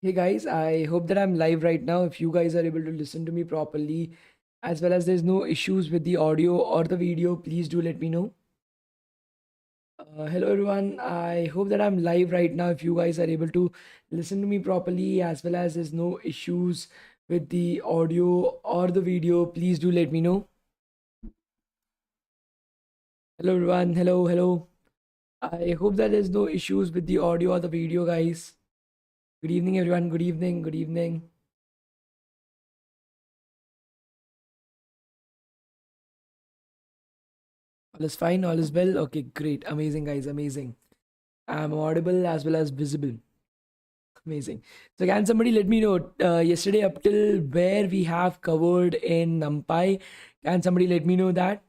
Hey guys, I hope that I'm live right now. If you guys are able to listen to me properly, as well as there's no issues with the audio or the video, please do let me know. Hello everyone, I hope that I'm live right now. If you guys are able to listen to me properly, as well as there's no issues with the audio or the video, please do let me know. Hello everyone, hello. I hope that there's no issues with the audio or the video, guys. Good evening, everyone. Good evening. All is fine, all is well. Okay, great. Amazing, guys, amazing. I'm audible as well as visible. Amazing. So, can somebody let me know yesterday up till where we have covered in NumPy? Can somebody let me know that?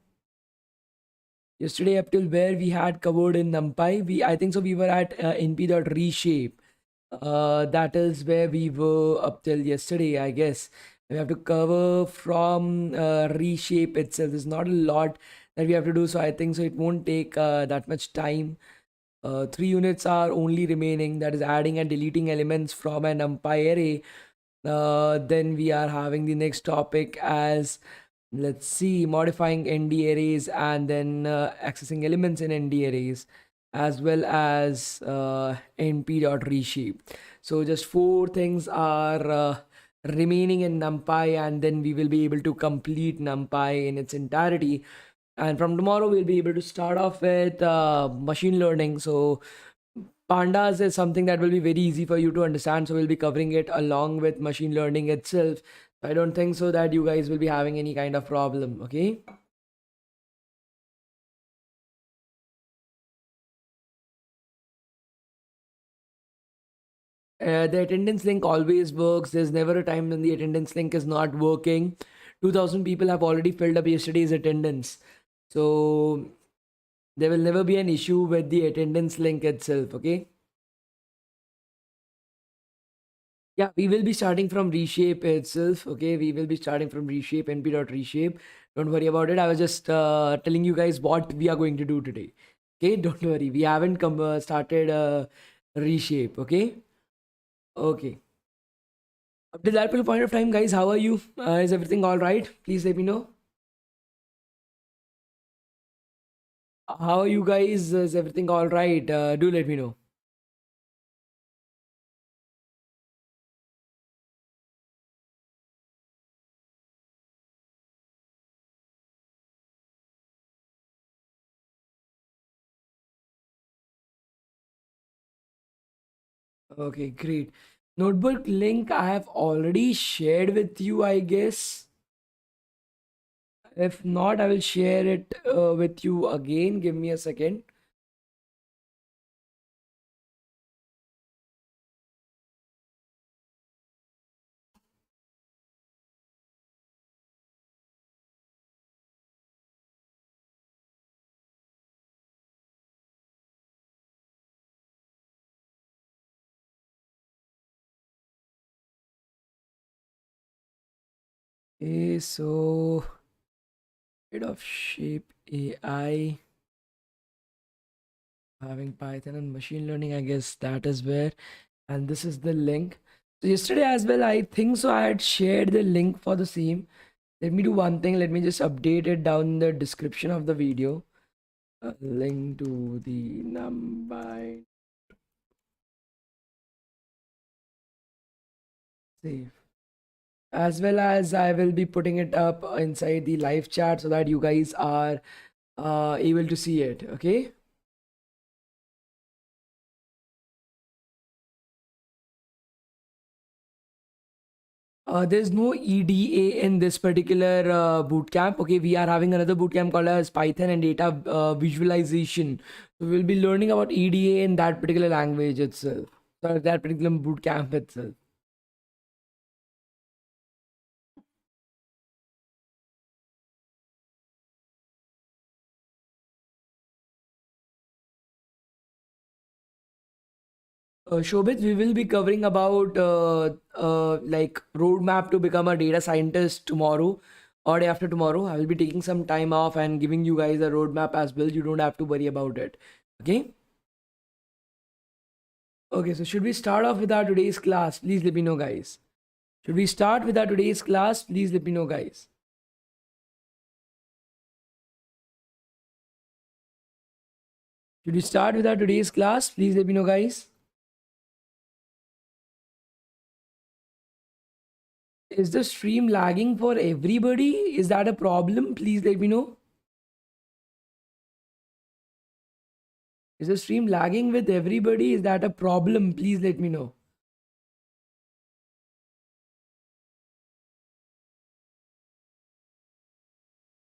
Yesterday up till where we had covered in NumPy, I think so we were at np.reshape. That is where we were up till yesterday, I guess. We have to cover from reshape itself. There's not a lot that we have to do, so I think so it won't take that much time. 3 units are only remaining, that is adding and deleting elements from an NumPy array. Then we are having the next topic as, let's see, modifying ndarrays and then accessing elements in ndarrays, as well as np.reshape. So just four things are remaining in NumPy, and then we will be able to complete NumPy in its entirety. And from tomorrow, we'll be able to start off with machine learning. So pandas is something that will be very easy for you to understand. So we'll be covering it along with machine learning itself. I don't think so that you guys will be having any kind of problem. Okay. The attendance link always works. There's never a time when the attendance link is not working. 2000 people have already filled up yesterday's attendance. So there will never be an issue with the attendance link itself. Okay. Yeah, we will be starting from reshape itself. Okay, we will be starting from reshape, np.reshape. Don't worry about it. I was just telling you guys what we are going to do today. Okay, don't worry. We haven't started reshape. Okay, okay. Up to that point of time, guys, how are you? Is everything all right? Please let me know. How are you guys? Is everything all right? Do let me know. Okay, great. Notebook link I have already shared with you, I guess. If not, I will share it with you again. Give me a second. Okay, so bit of shape AI, having Python and machine learning, I guess that is where, and this is the link. So yesterday as well, I think so I had shared the link for the same. Let me do one thing. Let me just update it down in the description of the video. A link to the NumPy. Save. As well as I will be putting it up inside the live chat so that you guys are able to see it. Okay. There's no EDA in this particular bootcamp. Okay, we are having another bootcamp called as Python and data visualization. So we'll be learning about EDA in that particular language itself, or that particular bootcamp itself. Shobit, we will be covering about like roadmap to become a data scientist tomorrow or day after tomorrow. I will be taking some time off and giving you guys a roadmap as well. You don't have to worry about it. Okay. Okay, so should we start off with our today's class? Please let me know, guys. Should we start with our today's class? Please let me know, guys. Should we start with our today's class? Please let me know, guys. Is the stream lagging for everybody? Is that a problem? Please let me know. Is the stream lagging with everybody? Is that a problem? Please let me know.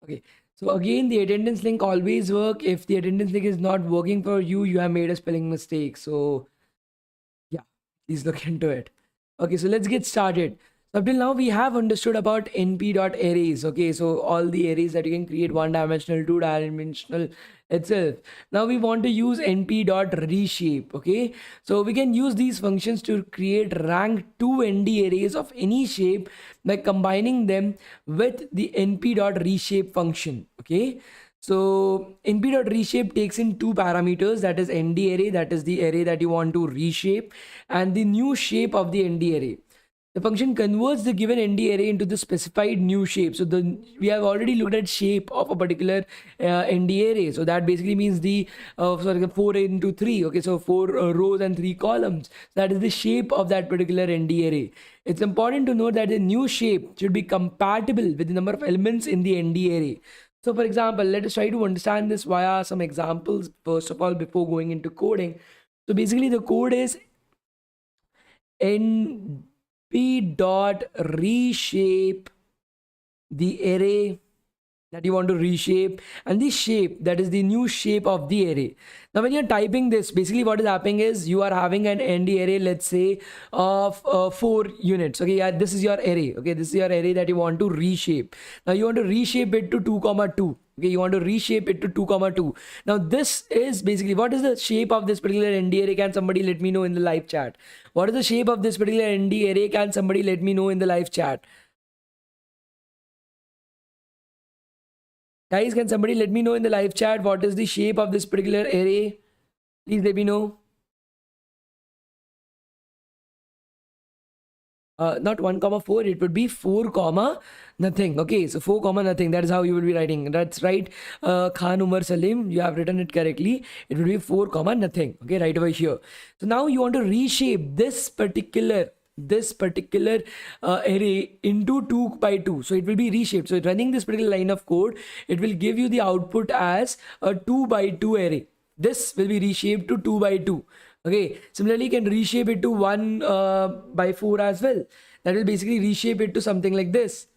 Okay. So again, the attendance link always work. If the attendance link is not working for you, you have made a spelling mistake. So yeah, please look into it. Okay, so let's get started. So up till now, we have understood about np.arrays. Okay, so all the arrays that you can create, one dimensional, two dimensional itself. Now we want to use np.reshape. Okay, so we can use these functions to create rank 2 nd arrays of any shape by combining them with the np.reshape function. Okay, so np.reshape takes in two parameters, that is nd array, that is the array that you want to reshape, and the new shape of the nd array. The function converts the given nd array into the specified new shape. So we have already looked at shape of a particular nd array. So that basically means the 4 into 3. Okay, so 4 rows and 3 columns. That is the shape of that particular nd array. It's important to note that the new shape should be compatible with the number of elements in the nd array. So for example, let us try to understand this via some examples first of all before going into coding. So basically the code is np dot reshape the array that you want to reshape and the shape, that is the new shape of the array. Now when you're typing this, basically what is happening is you are having an nd array, let's say of 4 units. Okay, yeah, this is your array. Okay, this is your array that you want to reshape. Now you want to reshape it to 2 comma 2. Okay, you want to reshape it to 2 comma 2. Now this is basically, what is the shape of this particular nd array? Can somebody let me know in the live chat? What is the shape of this particular nd array? Can somebody let me know in the live chat? Guys, can somebody let me know in the live chat what is the shape of this particular array? Please let me know. Not 1 comma 4, it would be 4 comma nothing. Okay, so 4 comma nothing, that is how you will be writing. That's right, Khan Umar Salim, you have written it correctly. It will be 4 comma nothing. Okay, right over here. So now you want to reshape this particular array into 2 by 2. So it will be reshaped. So running this particular line of code, it will give you the output as a 2 by 2 array. This will be reshaped to 2 by 2. Okay, similarly you can reshape it to 1 by 4 as well. That will basically reshape it to something like this.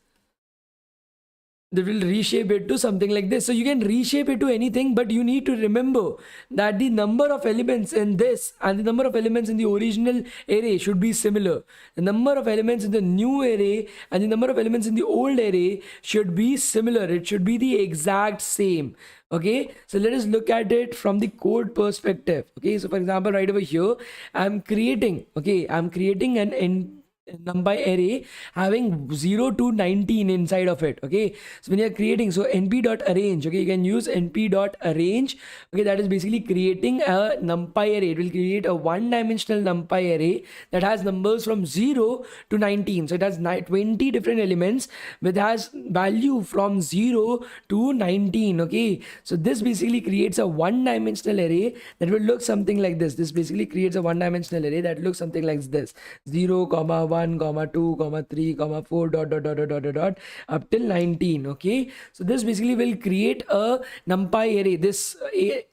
They will reshape it to something like this. So you can reshape it to anything, but you need to remember that the number of elements in this and the number of elements in the original array should be similar. The number of elements in the new array and the number of elements in the old array should be similar. It should be the exact same. Okay, so let us look at it from the code perspective. Okay, so for example, right over here, I'm creating an NumPy array having 0 to 19 inside of it. Okay, so when you're creating, so np.arrange, okay, you can use np.arrange. Okay, that is basically creating a NumPy array. It will create a one-dimensional NumPy array that has numbers from 0 to 19. So it has 20 different elements which has value from 0 to 19. Okay, so this basically creates a one-dimensional array that will look something like this. This basically creates a one-dimensional array that looks something like this: 0 comma 1 comma 2 comma 3 comma 4 dot up till 19. Okay, so this basically will create a NumPy array. This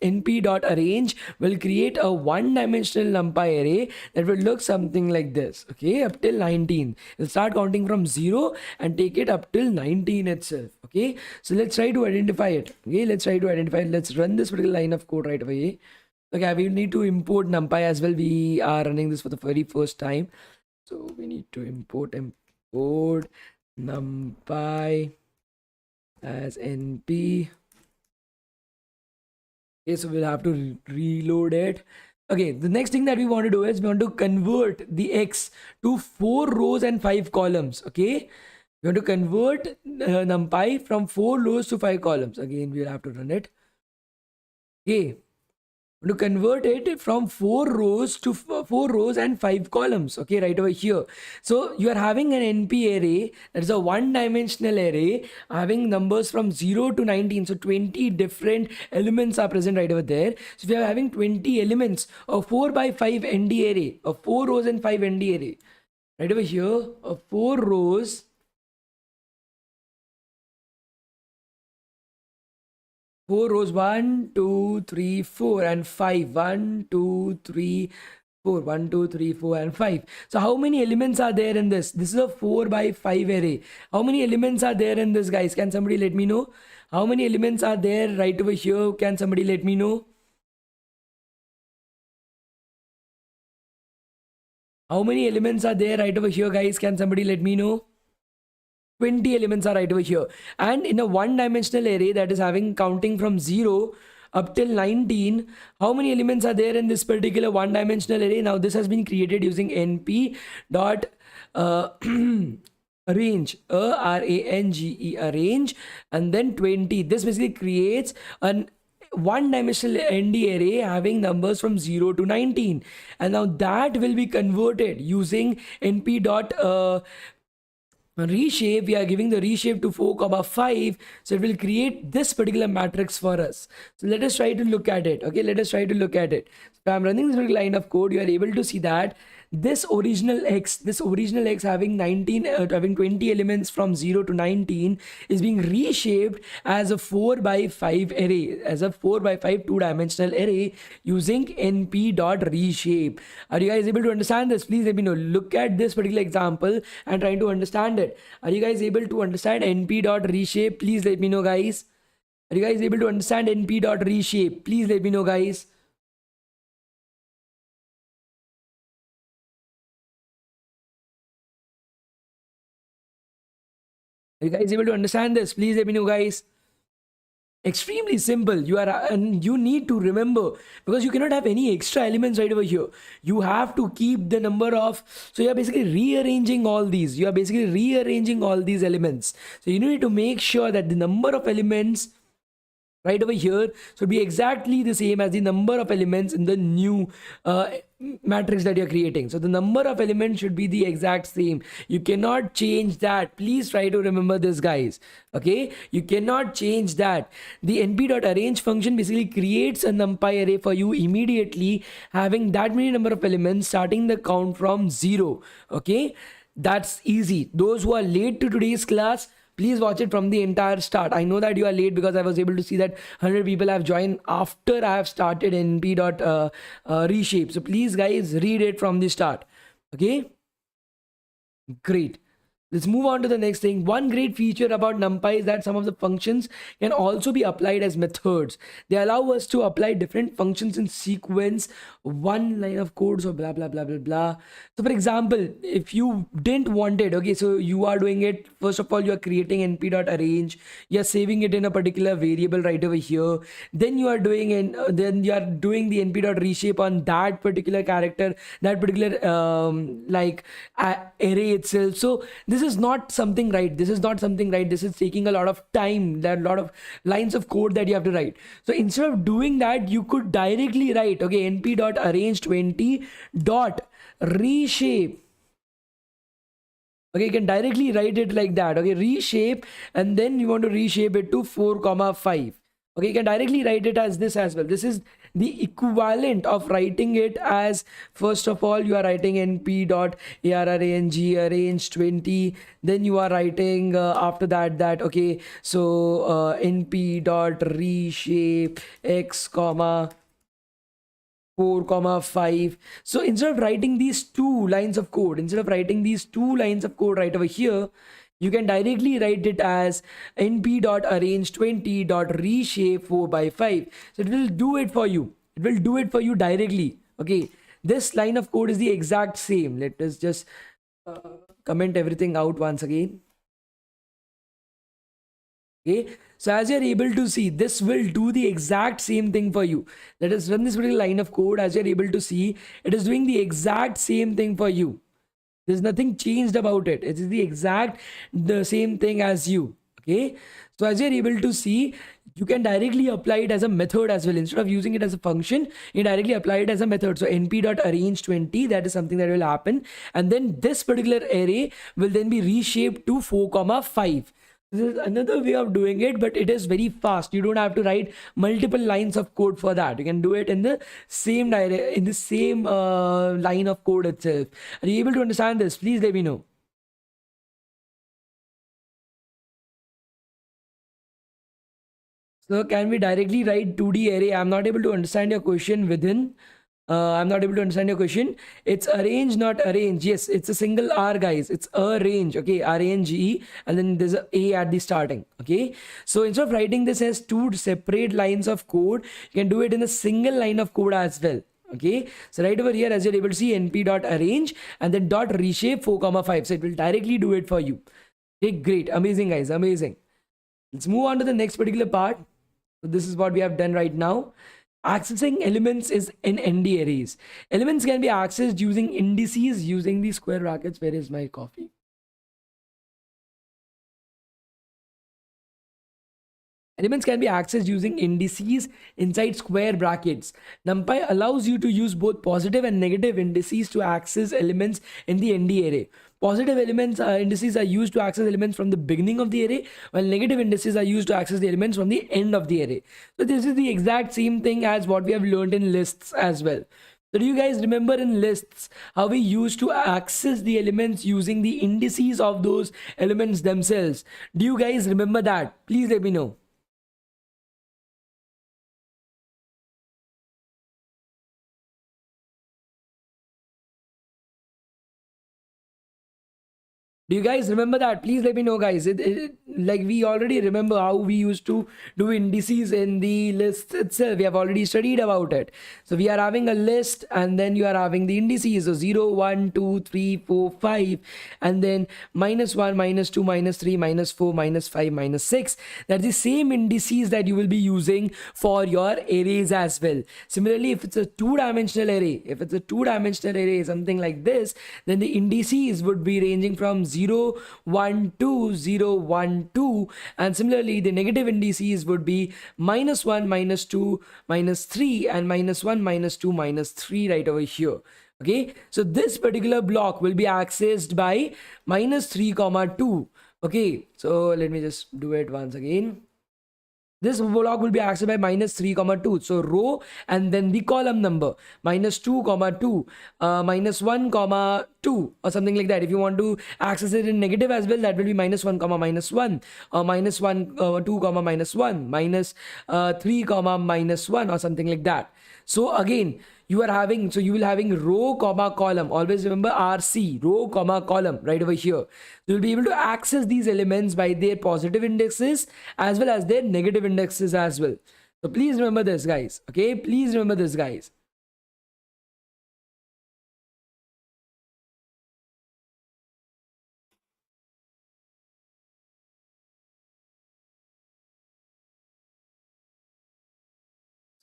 np.arrange will create a one-dimensional NumPy array that will look something like this. Okay, up till 19. It'll start counting from 0 and take it up till 19 itself. Okay, so let's try to identify it. Okay, let's try to identify it. Let's run this particular line of code right away. Okay, we need to import NumPy as well. We are running this for the very first time. So we need to import NumPy as np. Okay, so we'll have to reload it. Okay, the next thing that we want to do is we want to convert the x to 4 rows and 5 columns. Okay, we want to convert NumPy from 4 rows to 5 columns. Again, we'll have to run it. Okay, to convert it from 4 rows to 4 rows and 5 columns, okay, right over here. So you are having an NP array, that is a one-dimensional array having numbers from 0 to 19. So 20 different elements are present right over there. So if you are having 20 elements, a 4 by 5 ND array, a 4 rows and 5 ND array, right over here, a 4 rows, 1, 2, 3, 4 and 5. 1, 2, 3, 4. 1, 2, 3, 4 and 5. So how many elements are there in this? This is a 4 by 5 array. How many elements are there in this, guys? Can somebody let me know? How many elements are there right over here? Can somebody let me know? How many elements are there right over here, guys? Can somebody let me know? 20 elements are right over here. And in a one-dimensional array that is having counting from 0 up till 19, how many elements are there in this particular one-dimensional array? Now this has been created using np dot range, range, arrange, and then 20. This basically creates an one-dimensional ND array having numbers from 0 to 19, and now that will be converted using np dot reshape. We are giving the reshape to 4,5, so it will create this particular matrix for us. So let us try to look at it. Okay, let us try to look at it. So I'm running this particular line of code. You are able to see that this original x having 19 having 20 elements from 0 to 19 is being reshaped as a 4 by 5 array, as a 4 by 5 two-dimensional array using np.reshape. Are you guys able to understand this? Please let me know. Look at this particular example and try to understand it. Are you guys able to understand np.reshape? Please let me know, guys. Are you guys able to understand np.reshape? Please let me know, guys. Are you guys able to understand this? Please let me know, guys. Extremely simple. And you need to remember, because you cannot have any extra elements right over here. You have to keep the number of, so you are basically rearranging all these. You are basically rearranging all these elements. So you need to make sure that the number of elements right over here should be exactly the same as the number of elements in the new matrix that you're creating. So the number of elements should be the exact same. You cannot change that. Please try to remember this, guys. Okay, you cannot change that. The np.arrange function basically creates a numpy array for you immediately, having that many number of elements, starting the count from 0. Okay, that's easy. Those who are late to today's class, please watch it from the entire start. I know that you are late because I was able to see that 100 people have joined after I have started np.reshape. So please, guys, read it from the start. Okay, great. Let's move on to the next thing. One great feature about NumPy is that some of the functions can also be applied as methods. They allow us to apply different functions in sequence, one line of code, so blah, blah, blah, blah, blah. So for example, if you didn't want it, okay, so you are doing it, first of all, you are creating np.arrange, you are saving it in a particular variable right over here. Then you are doing then you are doing the np.reshape on that particular character, that particular array itself. So this is not something right. This is not something right. This is taking a lot of time. There are a lot of lines of code that you have to write. So instead of doing that, you could directly write, okay, np.arrange20.reshape. Okay, you can directly write it like that. Okay, reshape, and then you want to reshape it to 4,5. Okay, you can directly write it as this as well. This is the equivalent of writing it as, first of all, you are writing np.arrange arrange 20. Then you are writing after that, okay, so np.reshape x comma 4,5. So instead of writing these two lines of code, right over here, you can directly write it as np.arrange20.reshape 4 by 5. So it will do it for you. It will do it for you directly. Okay, this line of code is the exact same. Let us just comment everything out once again. Okay, so as you're able to see, this will do the exact same thing for you. Let us run this particular line of code. As you're able to see, it is doing the exact same thing for you. There's nothing changed about it. It is the same thing as you. Okay, so as you're able to see, you can directly apply it as a method as well. Instead of using it as a function, you directly apply it as a method. So np.arrange20, that is something that will happen, and then this particular array will then be reshaped to 4,5. This is another way of doing it, but it is very fast. You don't have to write multiple lines of code for that. You can do it in the same line of code itself. Are you able to understand this? Please let me know. So can we directly write 2D array? I'm not able to understand your question within. I'm not able to understand your question. It's arrange, not arrange. Yes, it's a single R, guys. It's arrange. Okay, R-A-N-G-E, and then there's a at the starting. Okay, so instead of writing this as two separate lines of code, you can do it in a single line of code as well. Okay, so right over here, as you're able to see, np.arrange and then dot reshape 4,5. So it will directly do it for you. Okay, great, amazing, guys, amazing. Let's move on to the next particular part. So this is what we have done right now. Accessing elements is in ND arrays. Elements can be accessed using indices using the square brackets. Where is my coffee? Elements can be accessed using indices inside square brackets. NumPy allows you to use both positive and negative indices to access elements in the ND array. Positive indices are used to access elements from the beginning of the array, while negative indices are used to access the elements from the end of the array. So this is the exact same thing as what we have learned in lists as well. So do you guys remember in lists how we used to access the elements using the indices of those elements themselves? Do you guys remember that? Please let me know. Do you guys remember that? Please let me know, guys. Like we already remember how we used to do indices in the list itself. We have already studied about it. So we are having a list and then you are having the indices. So 0, 1, 2, 3, 4, 5, and then -1, -2, -3, -4, -5, -6. That's the same indices that you will be using for your arrays as well. Similarly, if it's a two-dimensional array, something like this, then the indices would be ranging from 0, 1, 2, 0, 1, 2, and similarly the negative indices would be -1, -2, -3, and -1, -2, -3 right over here. Okay, so this particular block will be accessed by -3, 2. Okay, so let me just do it once again. This block will be accessed by -3, 2. So row and then the column number -2, 2, -1, 2, or something like that. If you want to access it in negative as well, that will be -1, -1, or -1, 2, -1, -3, -1, or something like that. So again, you will having row, column. Always remember RC, row, column, right over here. You'll be able to access these elements by their positive indexes as well as their negative indexes as well. So please remember this, guys. Okay, please remember this, guys.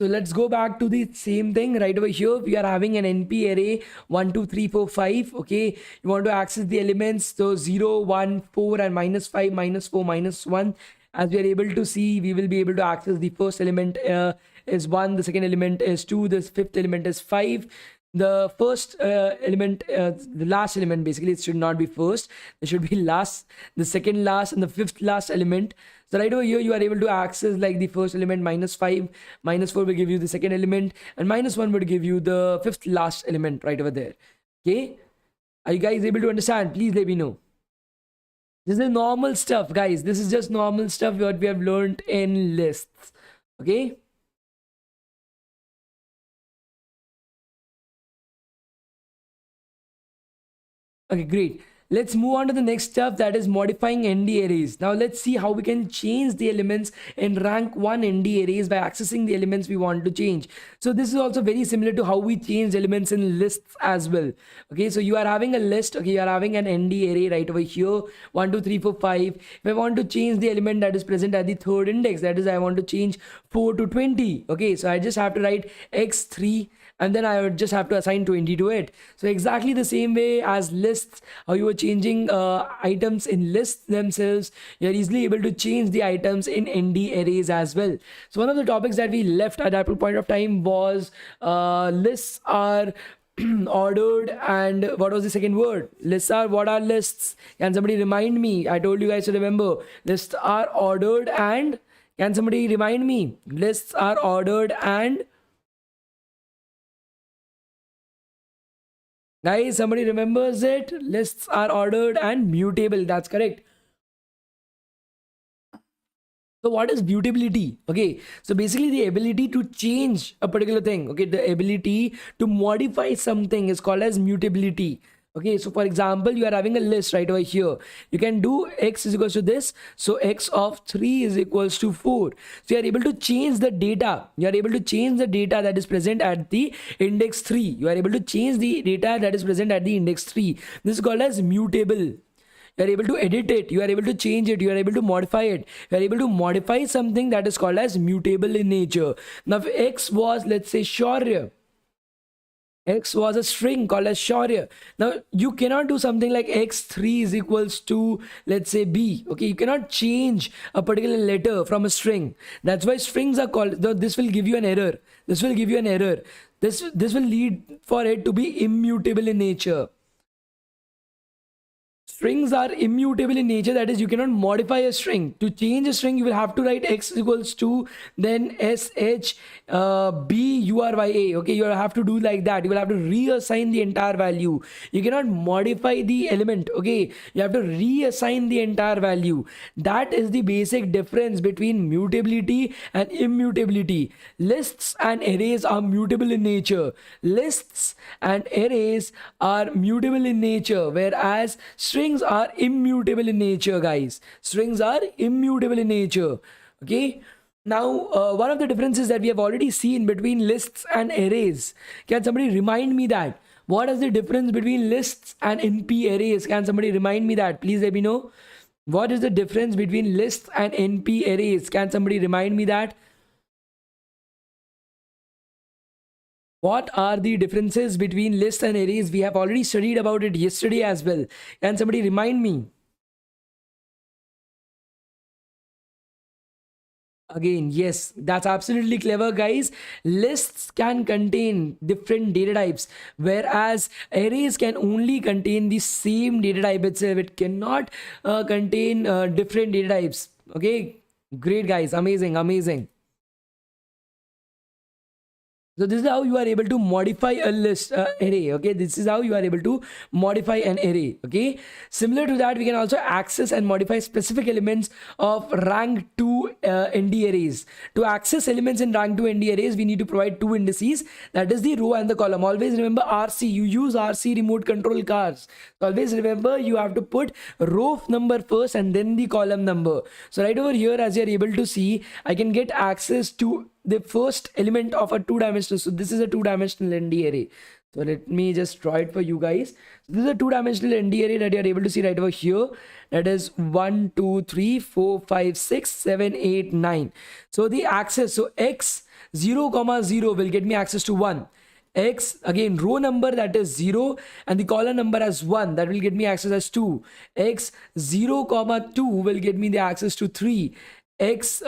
So let's go back to the same thing right over here. We are having an NP array 1, 2, 3, 4, 5. Okay, you want to access the elements, so 0, 1, 4, and -5, -4, -1. As we are able to see, we will be able to access the first element is 1, the second element is 2, the fifth element is 5. The first element, the last element, basically it should not be first, it should be last, the second last, and the fifth last element. So right over here you are able to access like the first element, -5, -4 will give you the second element, and -1 would give you the fifth last element right over there. Okay, are you guys able to understand? Please let me know. This is normal stuff, guys. This is just normal stuff what we have learned in lists. Okay, okay, great. Let's move on to the next step, that is modifying ND arrays. Now let's see how we can change the elements in rank 1 ND arrays by accessing the elements we want to change. So this is also very similar to how we change elements in lists as well. Okay, so you are having a list. Okay, you are having an ND array right over here, 1, 2, 3, 4, 5. If I want to change the element that is present at the third index, that is I want to change 4 to 20. Okay, so I just have to write x3 and then I would just have to assign 20 to it. So exactly the same way as lists, how you are changing items in lists themselves, you're easily able to change the items in ND arrays as well. So one of the topics that we left at that point of time was lists are ordered, and what was the second word? Lists are, what are lists? Can somebody remind me? I told you guys to remember. Lists are ordered and, can somebody remind me? Lists are ordered and, guys, somebody remembers it? Lists are ordered and mutable. That's correct. So what is mutability? Okay, so basically the ability to change a particular thing. Okay, the ability to modify something is called as mutability. Okay, so for example, you are having a list right over here. You can do x is equals to this. So x of 3 is equals to 4. So you are able to change the data. You are able to change the data that is present at the index 3. You are able to change the data that is present at the index 3. This is called as mutable. You are able to edit it, you are able to change it, you are able to modify it, you are able to modify something that is called as mutable in nature. Now if x was, let's say, Shaurya, x was a string called as Shaurya. Now you cannot do something like x3 is equals to, let's say, b. Okay, you cannot change a particular letter from a string. That's why strings are called, this will give you an error, this will give you an error, this will lead for it to be immutable in nature. Strings are immutable in nature, that is, you cannot modify a string. To change a string, you will have to write x equals to, then sh burya. Okay, you will have to do like that. You will have to reassign the entire value. You cannot modify the element. Okay, you have to reassign the entire value. That is the basic difference between mutability and immutability. Lists and arrays are mutable in nature. Lists and arrays are mutable in nature, whereas strings are immutable in nature, guys. Strings are immutable in nature. Okay, now one of the differences that we have already seen between lists and arrays, can somebody remind me that? What is the difference between lists and NP arrays? Can somebody remind me that? Please let me know. What is the difference between lists and NP arrays? Can somebody remind me that? What are the differences between lists and arrays? We have already studied about it yesterday as well. Can somebody remind me? Again, yes, that's absolutely clever, guys. Lists can contain different data types, whereas arrays can only contain the same data type itself. It cannot contain different data types. Okay, great, guys. Amazing, amazing. So this is how you are able to modify a list array. Okay, this is how you are able to modify an array. Okay, similar to that, we can also access and modify specific elements of rank 2 ND arrays. To access elements in rank 2 ND arrays, we need to provide two indices, that is the row and the column. Always remember RC. You use RC remote control cars. So always remember you have to put row number first and then the column number. So right over here, as you are able to see, I can get access to the first element of a two-dimensional. So this is a two-dimensional ND array. So let me just draw it for you guys. So this is a two-dimensional ND array that you are able to see right over here. That is 1, 2, 3, 4, 5, 6, 7, 8, 9. So the access, so x 0, 0 will get me access to 1. X, again, row number, that is 0, and the column number as 1, that will get me access as 2. X 0, 2 will get me the access to 3. X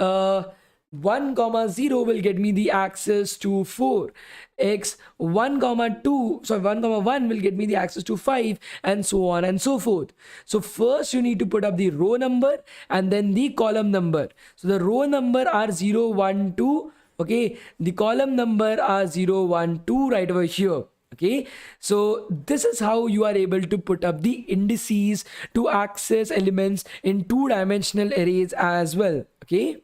1, 0 will get me the access to 4. X 1, 2, sorry, 1, 1 will get me the access to 5, and so on and so forth. So first you need to put up the row number and then the column number. So the row number are 0, 1, 2. Okay, the column number are 0, 1, 2 right over here. Okay, so this is how you are able to put up the indices to access elements in two-dimensional arrays as well. Okay.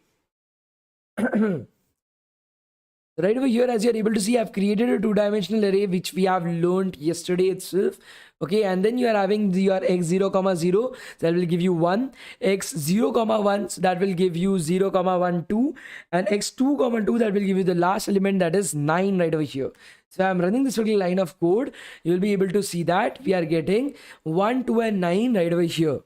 Right over here, as you're able to see, I've created a two-dimensional array which we have learned yesterday itself. Okay, and then you are having your x 0, 0, that will give you 1, x 0, 1, so that will give you 0, 1, 2, and x 2, 2, that will give you the last element, that is 9 right over here. So I'm running this little line of code. You'll be able to see that we are getting 1, 2, and 9 right over here.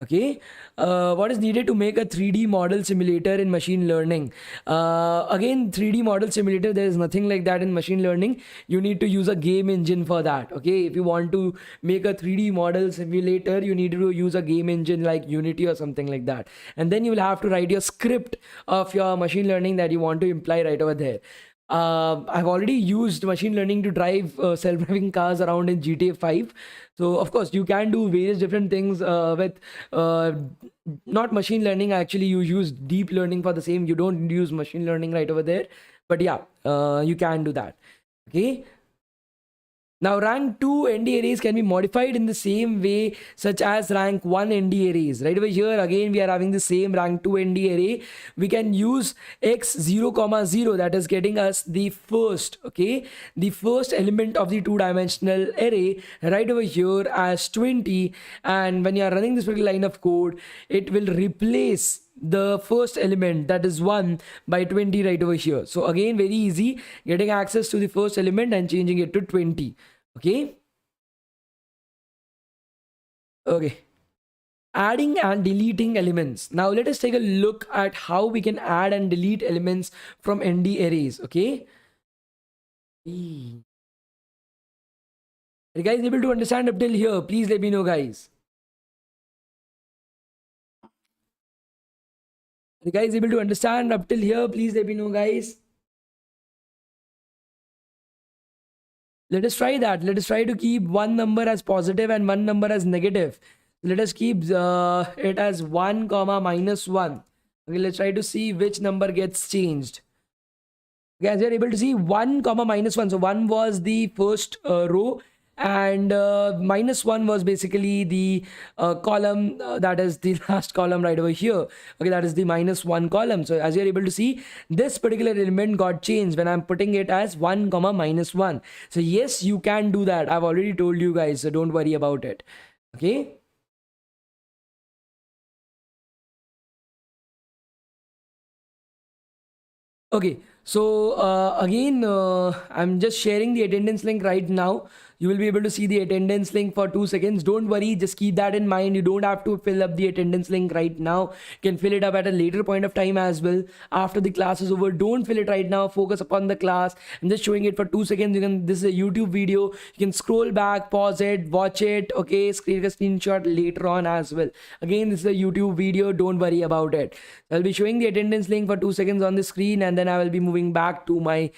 Okay, what is needed to make a 3D model simulator in machine learning? Again, 3D model simulator, there is nothing like that in machine learning. You need to use a game engine for that. Okay, if you want to make a 3D model simulator, you need to use a game engine like Unity or something like that. And then you will have to write your script of your machine learning that you want to imply right over there. I've already used machine learning to drive self-driving cars around in GTA 5. So of course you can do various different things with not machine learning. Actually, you use deep learning for the same. You don't use machine learning right over there. But yeah, you can do that. Okay. Now, rank 2 ND arrays can be modified in the same way such as rank 1 ND arrays. Right over here, again, we are having the same rank 2 ND array. We can use x0, 0, that is getting us the first, okay, the first element of the two-dimensional array right over here as 20. And when you are running this particular line of code, it will replace the first element, that is 1, by 20 right over here. So again, very easy, getting access to the first element and changing it to 20. Okay. Okay. Adding and deleting elements. Now let us take a look at how we can add and delete elements from ND arrays. Okay. Are you guys able to understand up till here? Please let me know, guys. Are you guys able to understand up till here? Please let me know, guys. Let us try that. Let us try to keep one number as positive and one number as negative. Let us keep it as 1 comma minus 1. Okay, let's try to see which number gets changed. Okay, as you're able to see, 1 comma minus 1. So 1 was the first row, and minus 1 was basically the column, that is the last column right over here. Okay, that is the minus 1 column. So as you're able to see, this particular element got changed when I'm putting it as 1 comma minus 1. So yes, you can do that. I've already told you guys, so don't worry about it. Okay. Okay, so again, I'm just sharing the attendance link right now. You will be able to see the attendance link for 2 seconds. Don't worry, just keep that in mind. You don't have to fill up the attendance link right now. You can fill it up at a later point of time as well. After the class is over, don't fill it right now. Focus upon the class. I'm just showing it for 2 seconds. This is a YouTube video. You can scroll back, pause it, watch it. Okay, take a screenshot later on as well. Again, this is a YouTube video. Don't worry about it. I'll be showing the attendance link for 2 seconds on the screen, and then I will be moving back to my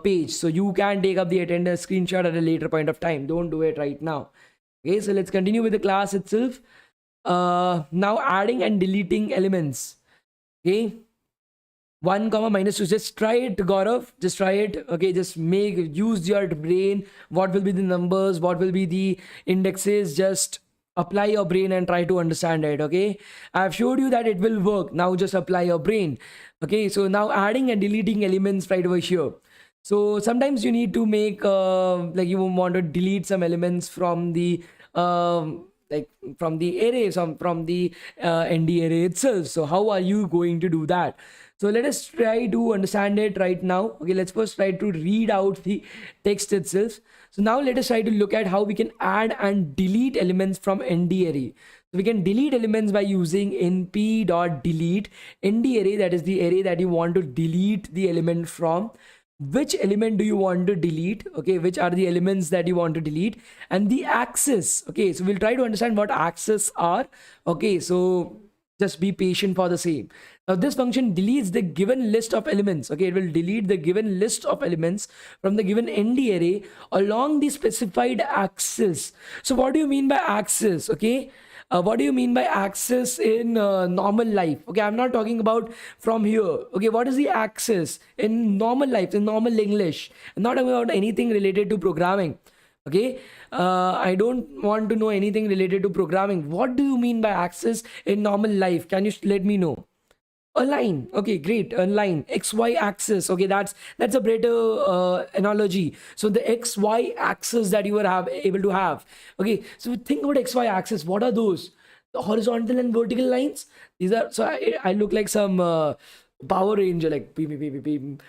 page, so you can take up the attendance screenshot at a later point of time. Don't do it right now. Okay, so let's continue with the class itself. Now adding and deleting elements. Okay, 1 comma minus 2. Just try it, Gaurav. Just try it. Okay, just use your brain. What will be the numbers? What will be the indexes? Just apply your brain and try to understand it. Okay, I've showed you that it will work. Now just apply your brain. Okay, so now adding and deleting elements right over here. So sometimes you need to make like you want to delete some elements from the like from the array, from the ND array itself. So how are you going to do that? So let us try to understand it right now. Okay, let's first try to read out the text itself. So now let us try to look at how we can add and delete elements from ND array. So we can delete elements by using np.delete ND array, that is the array that you want to delete the element from. Which element do you want to delete? Okay, which are the elements that you want to delete, and the access. Okay, so we'll try to understand what access are. Okay, so just be patient for the same. Now this function deletes the given list of elements. Okay, it will delete the given list of elements from the given ND array along the specified axis. So what do you mean by axis? Okay, what do you mean by axis in normal life? Okay, I'm not talking about from here. Okay, what is the axis in normal life, in normal English? I'm not talking about anything related to programming. Okay, I don't want to know anything related to programming. What do you mean by axis in normal life? Can you let me know? A line. Okay, great. A line. XY axis. Okay, that's a better analogy. So the XY axis that you are able to have. Okay, so think about XY axis. What are those? The horizontal and vertical lines. These are, so I look like some Power Ranger, like beep, beep, beep, beep, beep.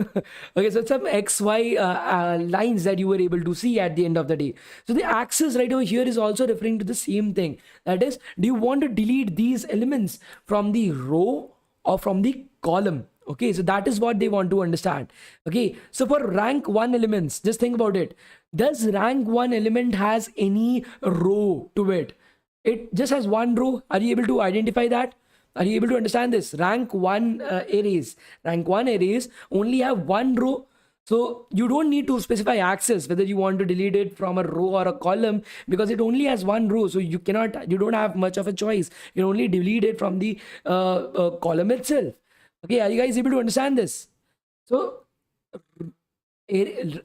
Okay, so some XY lines that you were able to see at the end of the day. So the axis right over here is also referring to the same thing. That is, do you want to delete these elements from the row or from the column? Okay, so that is what they want to understand. Okay, so for rank 1 elements, just think about it. Does rank 1 element has any row to it? It just has one row. Are you able to identify that? Are you able to understand this? Rank 1 arrays only have one row. So you don't need to specify access whether you want to delete it from a row or a column, because it only has one row. So you don't have much of a choice. You can only delete it from the column itself. Okay, are you guys able to understand this? So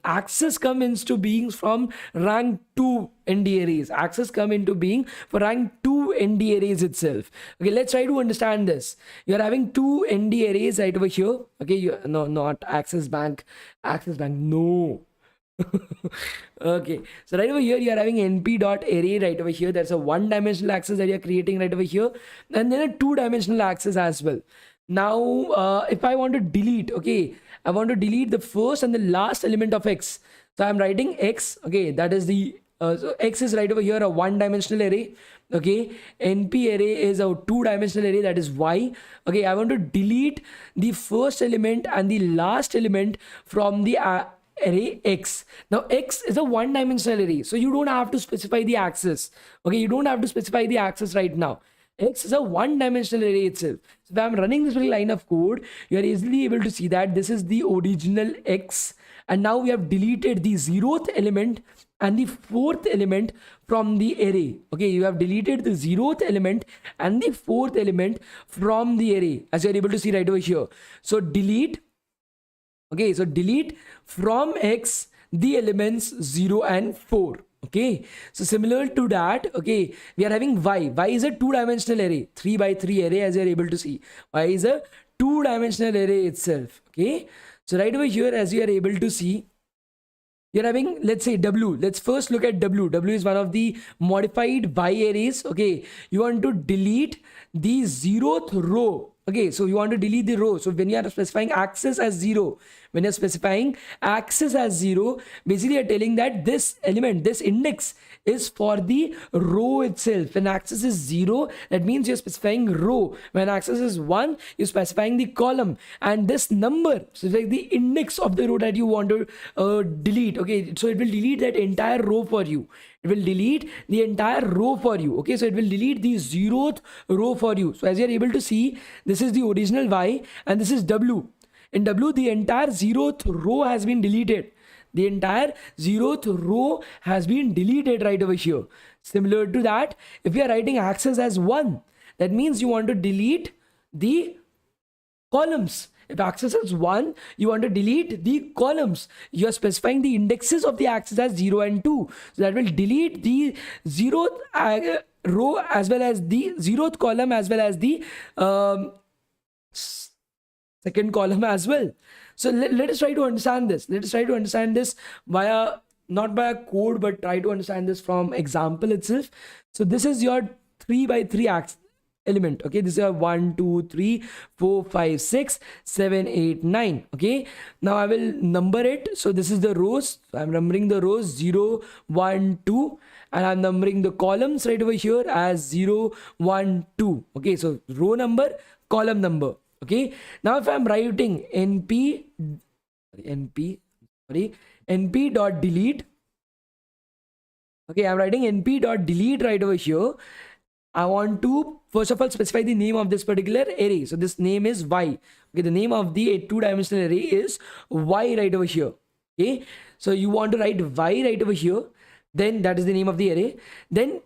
access come into being from rank 2 ndarrays. Access come into being for rank 2 ndarrays itself. Okay, let's try to understand this. You're having 2 ndarrays right over here. Okay, no, not access bank, no. Okay, so right over here you are having np.array right over here. That's a one-dimensional access that you're creating right over here, and then a two-dimensional access as well. Now if I want to delete, okay, I want to delete the first and the last element of x. So I'm writing x. Okay, that is the so x is right over here a one-dimensional array. Okay, np array is a two-dimensional array, that is y. Okay, I want to delete the first element and the last element from the array x. Now x is a one-dimensional array, so you don't have to specify the axis. Okay, you don't have to specify the axis right now. X is a one-dimensional array itself. So if I'm running this little line of code, you are easily able to see that this is the original x, and now we have deleted the 0th element and the 4th element from the array. Okay, you have deleted the 0th element and the 4th element from the array, as you are able to see right over here. So delete. Okay, so delete from x the elements 0 and 4. Okay, so similar to that, okay, we are having y is a two-dimensional array, 3 by 3 array, as you are able to see. Y is a two-dimensional array itself. Okay, so right over here, as you are able to see, you're having, let's say, w. Let's first look at w. W is one of the modified y arrays. Okay, you want to delete the 0th row. Okay, so you want to delete the row. So when you are specifying access as 0, basically you're telling that this element, this index is for the row itself. When access is 0, that means you're specifying row. When access is 1, you're specifying the column. And this number, so it's like the index of the row that you want to delete. Okay, so it will delete that entire row for you. It will delete the entire row for you. Okay, so it will delete the 0th row for you. So as you're able to see, this is the original y and this is w. In w, the entire 0th row has been deleted. The entire 0th row has been deleted right over here. Similar to that, if you are writing access as 1, that means you want to delete the columns. If access is 1, you want to delete the columns. You are specifying the indexes of the access as 0 and 2. So that will delete the 0th row as well as the 0th column as well as the second column as well. So let us try to understand this. Let us try to understand this via, not by a code, but try to understand this from example itself. So this is your 3 by 3 element. Okay, this is a 1 2 3 4 5 6 7 8 9. Okay, now I will number it. So this is the rows. I'm numbering the rows 0 1 2, and I'm numbering the columns right over here as 0 1 2. Okay, so row number, column number. Okay, now if I'm writing np dot delete. Okay, I'm writing np dot delete right over here. I want to first of all specify the name of this particular array. So this name is y. Okay, the name of the two-dimensional array is y right over here. Okay, so you want to write y right over here. Then that is the name of the array. Then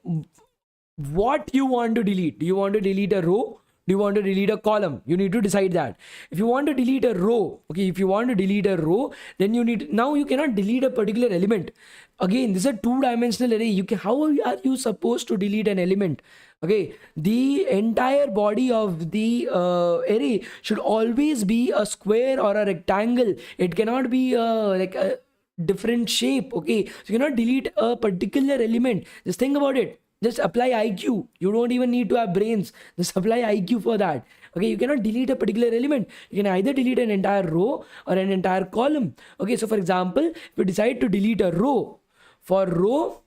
what you want to delete? Do you want to delete a row? Do you want to delete a column? You need to decide that. If you want to delete a row, okay, if you want to delete a row, then you need, now you cannot delete a particular element. Again, this is a two-dimensional array. How are you supposed to delete an element? Okay, the entire body of the array should always be a square or a rectangle. It cannot be like a different shape. Okay, so you cannot delete a particular element. Just think about it. just apply IQ. You don't even need to have brains. Just apply IQ for that. Okay, you cannot delete a particular element. You can either delete an entire row or an entire column. Okay, so for example, if you decide to delete a row, for row,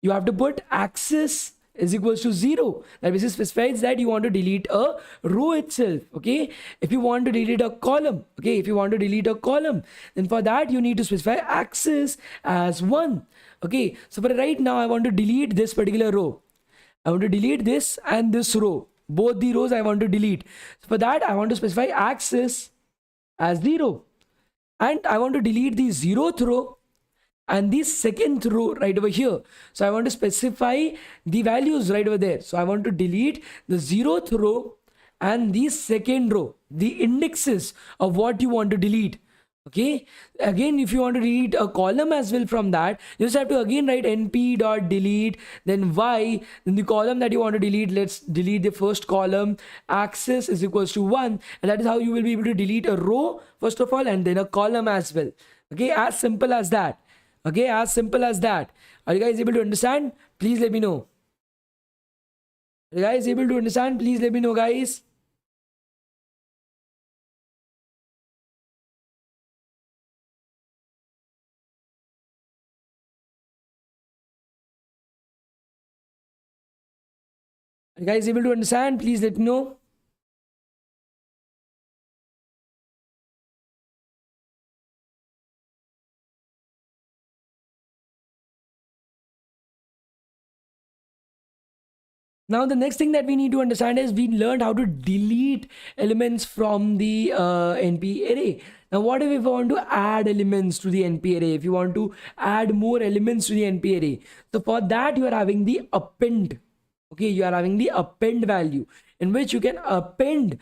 you have to put axis is equals to 0. That basically specifies that you want to delete a row itself. Okay, if you want to delete a column, okay, if you want to delete a column, then for that you need to specify axis as 1. Okay, so for right now I want to delete this particular row. I want to delete this and this row. Both the rows I want to delete. So for that I want to specify axis as 0. And I want to delete the 0th row and the second row right over here. So I want to specify the values right over there. So I want to delete the 0th row and the second row, the indexes of what you want to delete. Okay, again, if you want to delete a column as well from that, you just have to again write np.delete, then y, then the column that you want to delete, let's delete the first column, axis is equals to 1, and that is how you will be able to delete a row first of all and then a column as well. Okay, as simple as that. Okay, as simple as that. Are you guys able to understand? Please let me know. Are you guys able to understand? Please let me know, guys. Are you guys able to understand? Please let me know. Now the next thing that we need to understand is we learned how to delete elements from the NP array. Now what if we want to add elements to the NP array? If you want to add more elements to the NP array, so for that you are having the append. Okay, you are having the append value in which you can append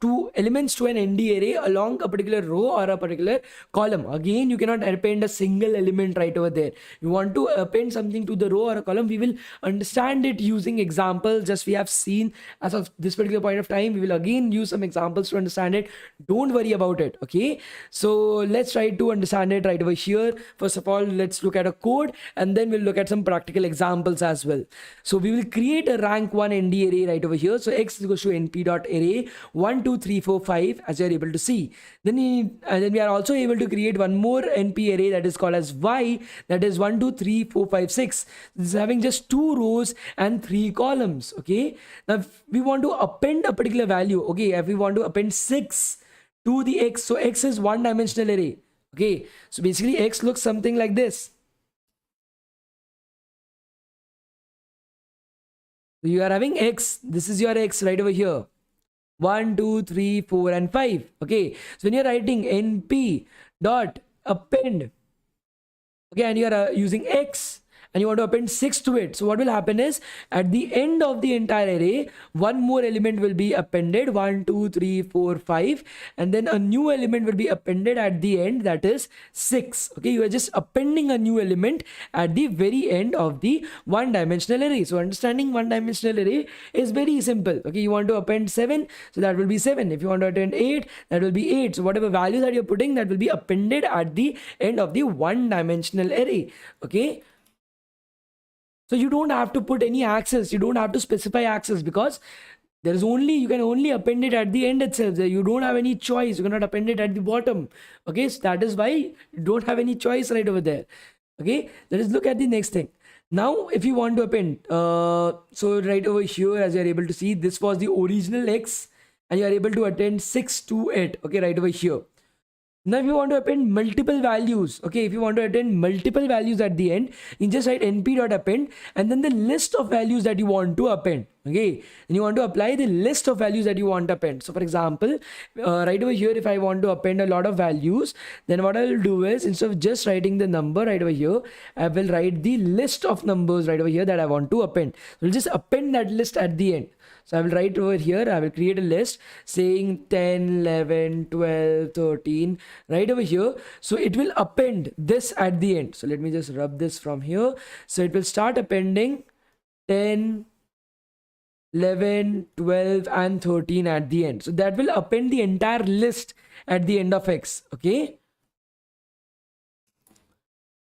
two elements to an ND array along a particular row or a particular column. Again, you cannot append a single element right over there. You want to append something to the row or a column, we will understand it using examples just we have seen as of this particular point of time. We will again use some examples to understand it. Don't worry about it. Okay, so let's try to understand it right over here. First of all, let's look at a code and then we'll look at some practical examples as well. So we will create a rank 1 ND array right over here. So x is equals to np.array 1 2 3 4 5 as you're able to see. Then we are also able to create one more NP array that is called as y, that is 1 2 3 4 5 6. This is having just 2 rows and 3 columns. Okay, now if we want to append a particular value, okay, if we want to append 6 to the x, so x is one dimensional array. Okay, so basically x looks something like this. So you are having x, this is your x right over here, 1 2 3 4 and 5. Okay, so when you're writing np dot append, okay, and you are using x and you want to append 6 to it, so what will happen is at the end of the entire array one more element will be appended, 1 2 3 4 5, and then a new element will be appended at the end, that is 6. Okay, you are just appending a new element at the very end of the one dimensional array. So understanding one dimensional array is very simple. Okay, you want to append 7, so that will be 7. If you want to append 8, that will be 8. So whatever value that you're putting, that will be appended at the end of the one dimensional array. Okay, so you don't have to put any axis, you don't have to specify axis, because there is only, you can only append it at the end itself. You don't have any choice, you cannot append it at the bottom. Okay, so that is why you don't have any choice right over there. Okay, let us look at the next thing. Now if you want to append, so right over here as you are able to see, this was the original x and you are able to append 6 to it. Okay, right over here. Now if you want to append multiple values, okay, if you want to append multiple values at the end, you just write np.append and then the list of values that you want to append. Okay, and you want to apply the list of values that you want to append. So for example, right over here, if I want to append a lot of values, then what I will do is, instead of just writing the number right over here, I will write the list of numbers right over here that I want to append. So we'll just append that list at the end. So I will write over here, I will create a list saying 10, 11, 12, 13 right over here. So it will append this at the end. So let me just rub this from here. So it will start appending 10, 11, 12 and 13 at the end. So that will append the entire list at the end of x. Okay.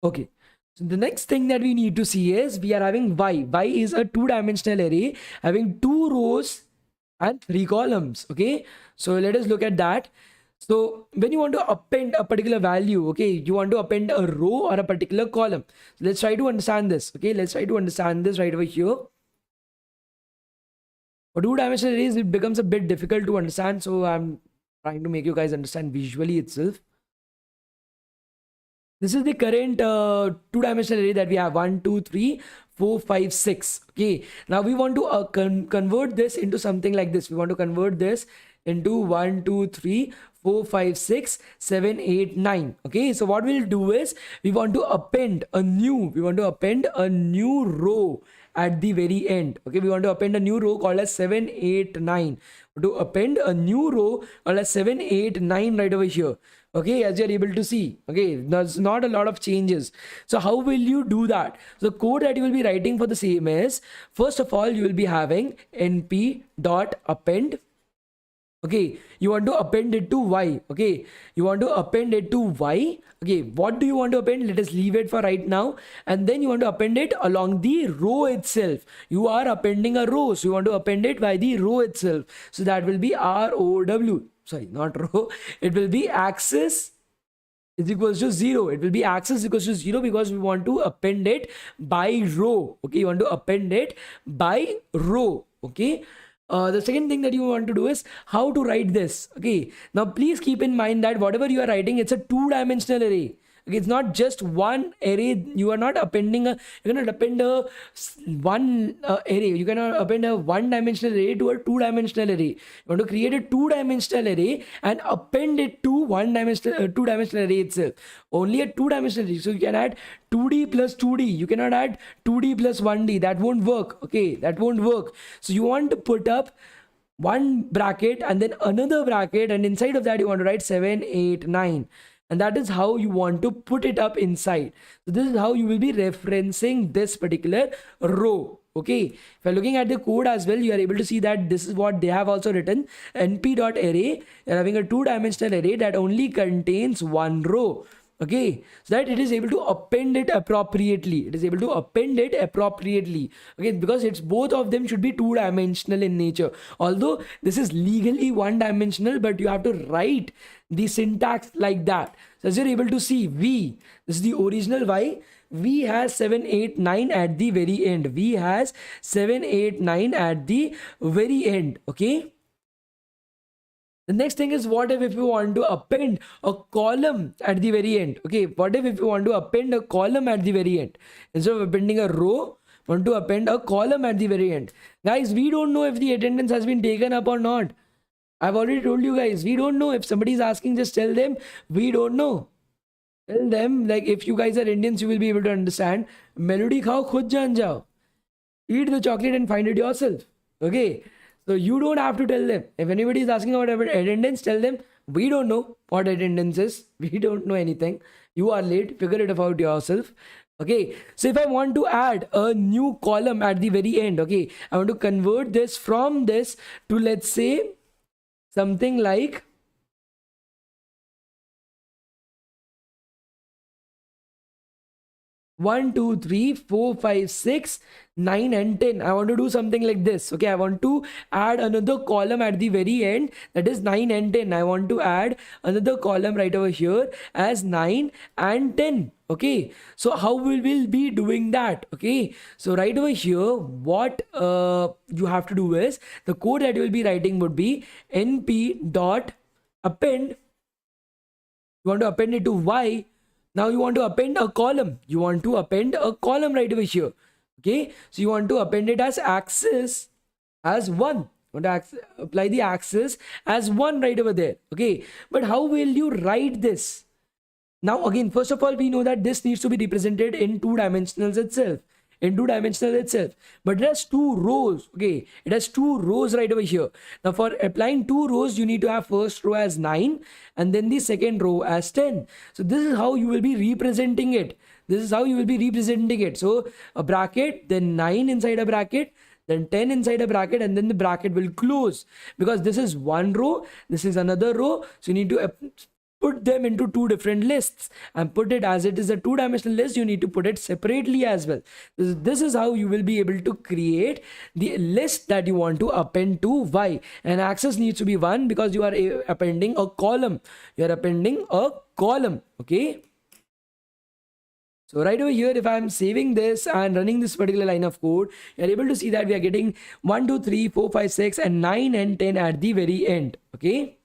Okay. So the next thing that we need to see is we are having y. Y is a two-dimensional array having 2 rows and 3 columns. Okay, so let us look at that. So when you want to append a particular value, okay, you want to append a row or a particular column. So let's try to understand this. Okay, let's try to understand this right over here. For two-dimensional arrays, it becomes a bit difficult to understand. So I'm trying to make you guys understand visually itself. This is the current two-dimensional array that we have 1, 2, 3, 4, 5, 6. Okay, now we want to convert this into something like this. We want to convert this into 1, 2, 3, 4, 5, 6, 7, 8, 9. Okay, so what we'll do is we want to append a new row at the very end. Okay, we want to append a new row called as 7, 8, 9. To append a new row called as 7, 8, 9 right over here. Okay, as you're able to see. Okay, there's not a lot of changes. So how will you do that? So the code that you will be writing for the same is, first of all, you will be having np.append. Okay, you want to append it to y. Okay, you want to append it to y. Okay, what do you want to append? Let us leave it for right now. And then you want to append it along the row itself. You are appending a row, so you want to append it by the row itself. So that will be row. Sorry, not row. It will be axis is equals to 0. It will be axis equals to 0 because we want to append it by row. Okay, you want to append it by row. Okay. The second thing that you want to do is how to write this. Okay, now please keep in mind that whatever you are writing, it's a two-dimensional array. Okay, it's not just one array. You are not appending a, you cannot append a one array. You cannot append a one-dimensional array to a two-dimensional array. You want to create a two-dimensional array and append it to one-dimensional two-dimensional array itself. Only a two-dimensional array. So you can add 2D plus 2D. You cannot add 2D plus 1D. That won't work. Okay, that won't work. So you want to put up one bracket and then another bracket, and inside of that you want to write 7, 8, 9. And that is how you want to put it up inside. So this is how you will be referencing this particular row. Okay, if you're looking at the code as well, you are able to see that this is what they have also written. np.array, you're having a two-dimensional array that only contains one row. Okay, so that it is able to append it appropriately. It is able to append it appropriately. Okay, because it's both of them should be two-dimensional in nature. Although this is legally one-dimensional, but you have to write the syntax like that. So as you're able to see, v, this is the original y. V has 7, 8, 9 at the very end. V has 7, 8, 9 at the very end. Okay. The next thing is, what if you want to append a column at the very end? Okay, what if you want to append a column at the very end? Instead of appending a row, want to append a column at the very end. Guys, we don't know if the attendance has been taken up or not. I've already told you guys, we don't know. If somebody is asking, just tell them, we don't know. Tell them, like, if you guys are Indians, you will be able to understand. Melody khao, khud jaan jao. Eat the chocolate and find it yourself. Okay. So you don't have to tell them. If anybody is asking about attendance, tell them, we don't know what attendance is. We don't know anything. You are late. Figure it out yourself. Okay. So if I want to add a new column at the very end, okay, I want to convert this from this to, let's say, something like 1, 2, 3, 4, 5, 6, 9 and 10. I want to do something like this. Okay, I want to add another column at the very end, that is 9 and 10. I want to add another column right over here as 9 and 10. Okay, so how will we be doing that? Okay, so right over here, what you have to do is, the code that you will be writing would be np.append. You want to append it to y. Now you want to append a column. You want to append a column right over here. Okay, so you want to append it as axis as 1. You want to apply the axis as 1 right over there. Okay, but how will you write this? Now again, first of all, we know that this needs to be represented in two dimensionals itself. But it has 2 rows. Okay, it has 2 rows right over here. Now for applying 2 rows, you need to have first row as 9 and then the second row as 10. So this is how you will be representing it. So a bracket, then 9 inside a bracket, then 10 inside a bracket, and then the bracket will close, because this is one row, this is another row. So you need to put them into two different lists and put it as it is a two-dimensional list. You need to put it separately as well. This is how you will be able to create the list that you want to append to Y. And access needs to be 1 because you are appending a column. You are appending a column. Okay. So right over here, if I'm saving this and running this particular line of code, you're able to see that we are getting 1, 2, 3, 4, 5, 6, and 9 and 10 at the very end. Okay.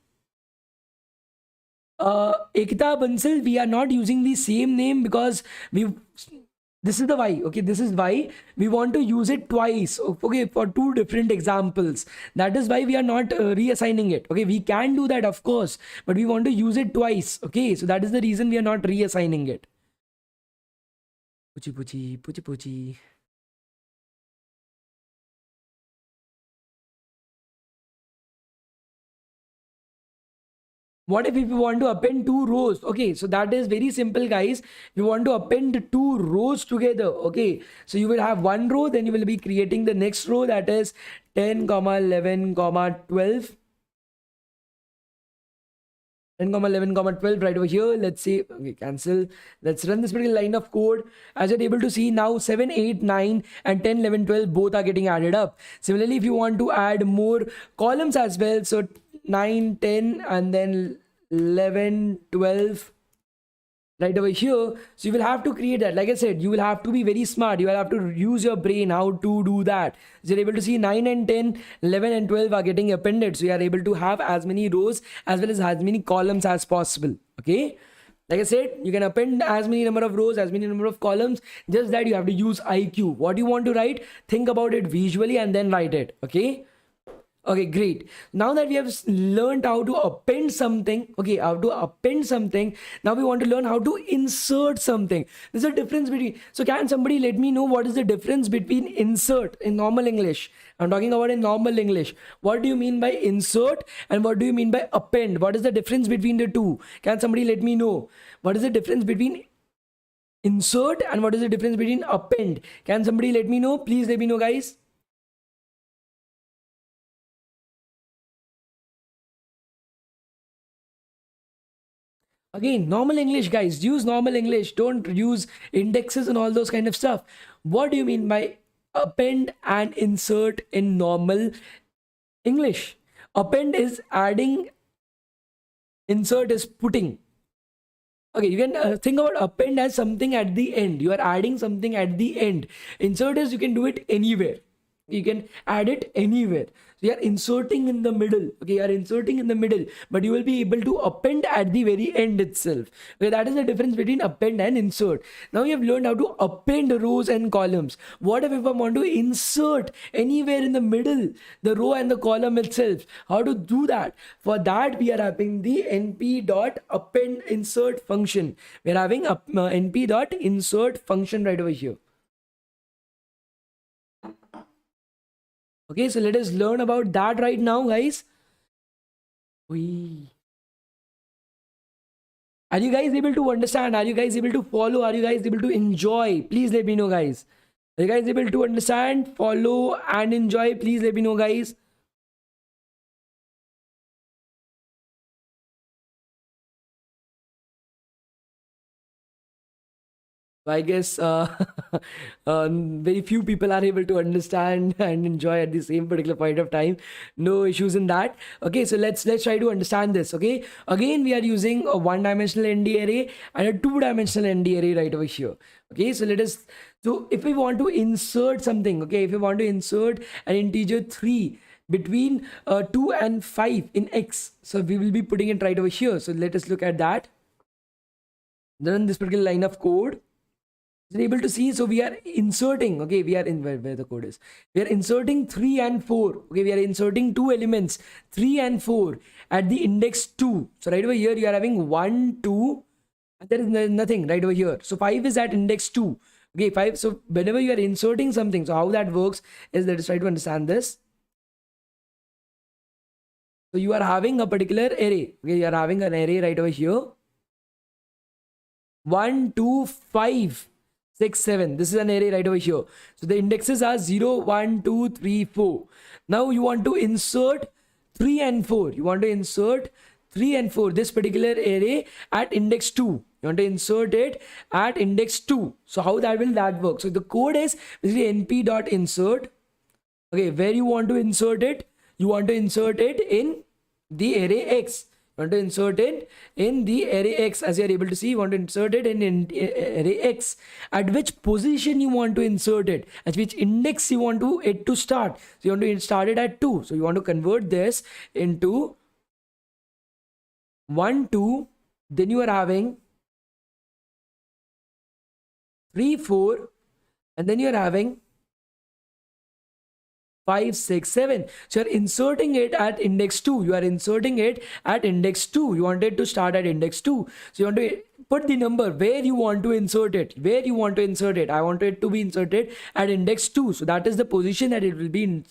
Ekta Bansal, we are not using the same name because this is the Y. Okay, this is Y. We want to use it twice. Okay, for two different examples. That is why we are not reassigning it. Okay, we can do that, of course, but we want to use it twice. Okay, so that is the reason we are not reassigning it. Puchi puchi, puchi puchi. What if we want to append two rows? Okay, so that is very simple, guys. We want to append two rows together. Okay, so you will have one row, then you will be creating the next row, that is 10, 11, 12. 10, 11, 12 right over here. Let's say, okay, cancel. Let's run this particular line of code. As you're able to see now, 7, 8, 9 and 10, 11, 12 both are getting added up. Similarly, if you want to add more columns as well, so 9, 10 and then 11, 12 right over here. So you will have to create that. Like I said, you will have to be very smart. You will have to use your brain how to do that. So you're able to see 9 and 10, 11 and 12 are getting appended. So you are able to have as many rows as well as many columns as possible. Okay. Like I said, you can append as many number of rows, as many number of columns, just that you have to use IQ. What you want to write, think about it visually and then write it. Okay. Okay, great. Now that we have learned how to append something, okay, how to append something, now we want to learn how to insert something. There's a difference between, so can somebody let me know what is the difference between insert in normal English? I'm talking about in normal English. What do you mean by insert and what do you mean by append? What is the difference between the two? Can somebody let me know? What is the difference between insert and what is the difference between append? Can somebody let me know? Please let me know, guys. Again, normal English, guys. Use normal English. Don't use indexes and all those kind of stuff. What do you mean by append and insert in normal English? Append is adding, insert is putting. Okay, you can think about append as something at the end. You are adding something at the end. Insert is you can do it anywhere. You can add it anywhere. So you are inserting in the middle. Okay, you are inserting in the middle, but you will be able to append at the very end itself. Okay, that is the difference between append and insert. Now you have learned how to append rows and columns. What if I want to insert anywhere in the middle, the row and the column itself? How to do that? For that, we are having the np.append insert function. We are having np.insert function right over here. Okay, so let us learn about that right now, guys. Are you guys able to understand? Are you guys able to follow? Are you guys able to enjoy? Please let me know, guys. Are you guys able to understand, follow, and enjoy? Please let me know, guys. I guess very few people are able to understand and enjoy at the same particular point of time. No issues in that. Okay, so let's try to understand this. Okay, again we are using a one-dimensional ND array and a two-dimensional ND array right over here. Okay, so let us. So if we want to insert something, okay, if we want to insert an integer 3 between 2 and 5 in X, so we will be putting it right over here. So let us look at that. Then this particular line of code. You're able to see, so we are inserting, okay, we are in where the code is, we are inserting 3 and 4. Okay, we are inserting two elements 3 and 4 at the index 2. So right over here you are having 1, 2, and there is nothing right over here. So 5 is at index 2. Okay, 5. So whenever you are inserting something, so how that works is, let us try to understand this. So you are having a particular array. Okay, you are having an array right over here. 1, 2, 5, 6, 7. This is an array right over here. So the indexes are 0, 1, 2, 3, 4. Now you want to insert 3 and 4. You want to insert 3 and 4, this particular array at index 2. You want to insert it at index 2. So how will that work? So the code is basically np.insert. Okay, where you want to insert it? You want to insert it in the array X. You want to insert it in the array X. As you are able to see, you want to insert it in array X. At which position you want to insert it? At which index you want it to start? So you want to start it at 2. So you want to convert this into 1, 2. Then you are having 3, 4. And then you are having 5, 6, 7. So you're inserting it at index 2. You are inserting it at index 2. You want it to start at index 2. So you want to put the number where you want to insert it. Where you want to insert it. I want it to be inserted at index 2. So that is the position that it will be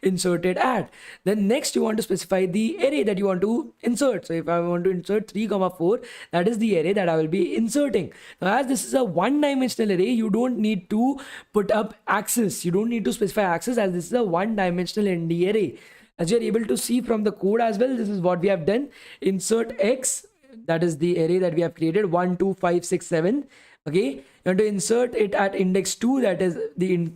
inserted at. Then next you want to specify the array that you want to insert. So if I want to insert 3, 4, that is the array that I will be inserting. Now as this is a one-dimensional array, you don't need to put up axis. You don't need to specify axis, as this is a one-dimensional ND array. As you're able to see from the code as well, this is what we have done. Insert X, that is the array that we have created, 1, 2, 5, 6, 7. Okay, you want to insert it at index 2, that is the